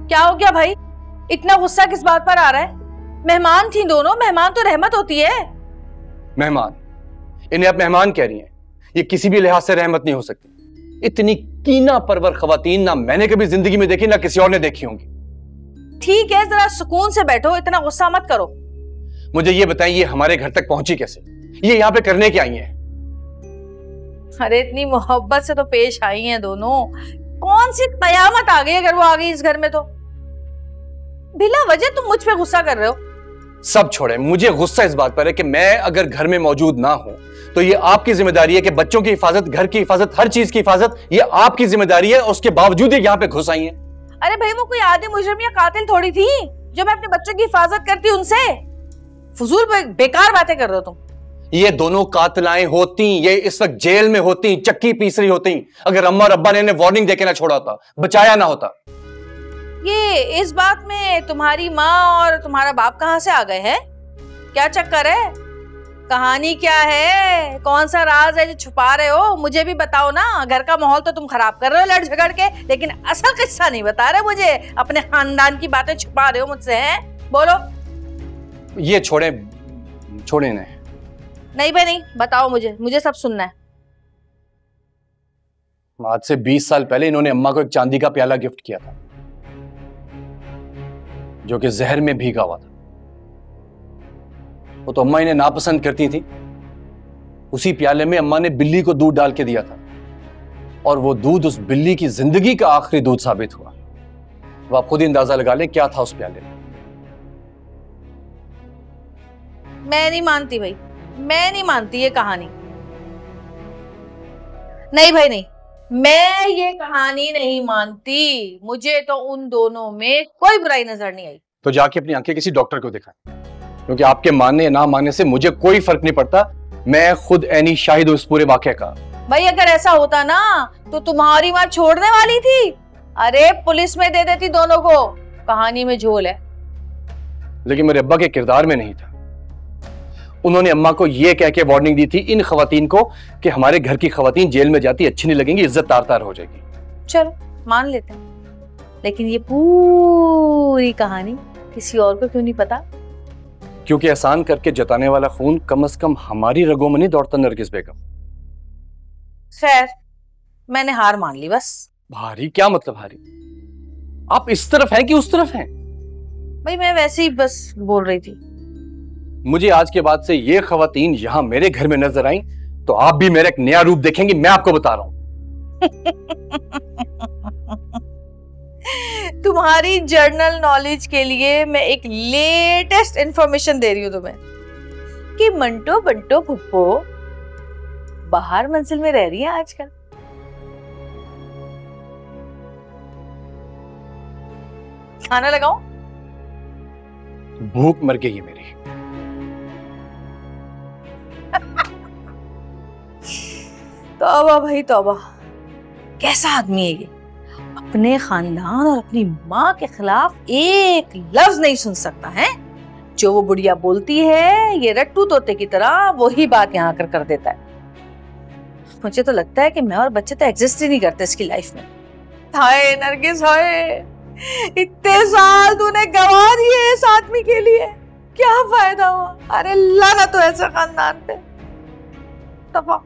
क्या हो गया भाई, इतना गुस्सा किस बात पर आ रहा है? मेहमान थी दोनों, मेहमान तो रहमत होती है। मेहमान? इन्हें आप मेहमान कह रही हैं? ये किसी भी लिहाज से रहमत नहीं हो सकती। इतनी कीना परवर खवातीन ना मैंने कभी जिंदगी में देखी, ना किसी और ने देखी होंगी। ठीक है, जरा सुकून से बैठो, इतना गुस्सा मत करो। मुझे ये बताएं, ये हमारे घर तक पहुंची कैसे? ये यहाँ पे करने क्या आई हैं? अरे इतनी मोहब्बत से तो पेश आई हैं दोनों, कौन सी कयामत आ गई अगर वो आ गई इस घर में तो। बिला वजह तुम मुझ पे गुस्सा कर रहे हो। सब छोड़े, मुझे गुस्सा इस बात पर है कि मैं अगर घर में मौजूद ना हूं तो ये आपकी जिम्मेदारी है कि बच्चों की हिफाजत, घर की हिफाजत, हर चीज की हिफाजत ये आपकी जिम्मेदारी है। उसके बावजूद ये यहाँ पे घुस आई हैं। अरे भाई वो कोई आदि मुजरिम या कातिल थोड़ी थी जो मैं अपने बच्चों की हिफाजत करती उनसे। फजूल बेकार बातें कर रहे हो तुम। ये दोनों कातिलाएं होती, ये इस वक्त जेल में होती, चक्की पीस रही होती, अगर अम्मा और अब्बा ने इन्हें वार्निंग देके ना छोड़ा होता, बचाया ना होता। ये इस बात में तुम्हारी माँ और तुम्हारा बाप कहाँ से आ गए हैं? क्या चक्कर है? कहानी क्या है? कौन सा राज है जो छुपा रहे हो? मुझे भी बताओ ना। घर का माहौल तो तुम खराब कर रहे हो लड़ झगड़ के, लेकिन असल किस्सा नहीं बता रहे मुझे। अपने खानदान की बातें छुपा रहे हो मुझसे, हैं? बोलो। ये छोड़े इन्हें। नहीं भाई नहीं, बताओ मुझे सब सुनना है। आज से 20 साल पहले इन्होंने अम्मा को एक चांदी का प्याला गिफ्ट किया था जो कि जहर में भीगा हुआ था। वो तो अम्मा इन्हें नापसंद करती थी। उसी प्याले में अम्मा ने बिल्ली को दूध डाल के दिया था और वो दूध उस बिल्ली की जिंदगी का आखिरी दूध साबित हुआ। अब आप खुद ही अंदाजा लगा लें क्या था उस प्याले में। मैं नहीं मानती भाई, मैं नहीं मानती ये कहानी। नहीं भाई नहीं, मैं ये कहानी नहीं मानती। मुझे तो उन दोनों में कोई बुराई नजर नहीं आई। तो जाके अपनी आंखें किसी डॉक्टर को दिखाएं, क्योंकि आपके मानने या ना मानने से मुझे कोई फर्क नहीं पड़ता। मैं खुद ऐनी शाहिद हूं इस पूरे वाकये का। भाई अगर ऐसा होता ना तो तुम्हारी माँ छोड़ने वाली थी। अरे पुलिस में दे देती दोनों को। कहानी में झोल है। लेकिन मेरे अब्बा के किरदार में नहीं था। उन्होंने अम्मा को यह कह के वार्निंग दी थी इन खवातीन को कि हमारे घर की खवातीन जेल में जाती अच्छी नहीं लगेंगी, इज्जत तार तार हो जाएगी। चलो मान लेते हैं, लेकिन ये पूरी कहानी किसी और को क्यों नहीं पता? क्योंकि एहसान करके जताने वाला खून कम से कम हमारी रगों में नहीं दौड़ता नरगिस बेगम। खैर मैंने हार मान ली बस। हारी? क्या मतलब हारी? आप इस तरफ हैं कि उस तरफ हैं? भाई मैं वैसे ही बस बोल रही थी। मुझे आज के बाद से ये खवातीन यहां मेरे घर में नजर आई तो आप भी मेरा एक नया रूप देखेंगे, मैं आपको बता रहा हूं। तुम्हारी जर्नल नॉलेज के लिए मैं एक लेटेस्ट इंफॉर्मेशन दे रही हूं तुम्हें कि मंटो बंटो फुप्पो बाहर मंजिल में रह रही है आजकल। खाना लगाऊं? भूख मर गई है मेरी। तौबा भाई तौबा, कैसा आदमी है ये? अपने खानदान और अपनी माँ के खिलाफ एक लफ्ज नहीं सुन सकता है। जो वो बुढ़िया बोलती है ये रट्टू तोते की तरह वही बात यहाँ कर देता है। मुझे तो लगता है कि मैं और बच्चे तो एग्जिस्ट ही नहीं करते इसकी लाइफ में। हाय नरगिस हाय, इतने साल तूने गवा दिए इस आदमी के लिए, क्या फायदा हुआ? अरे लानत तो ऐसे खानदान पे। तफा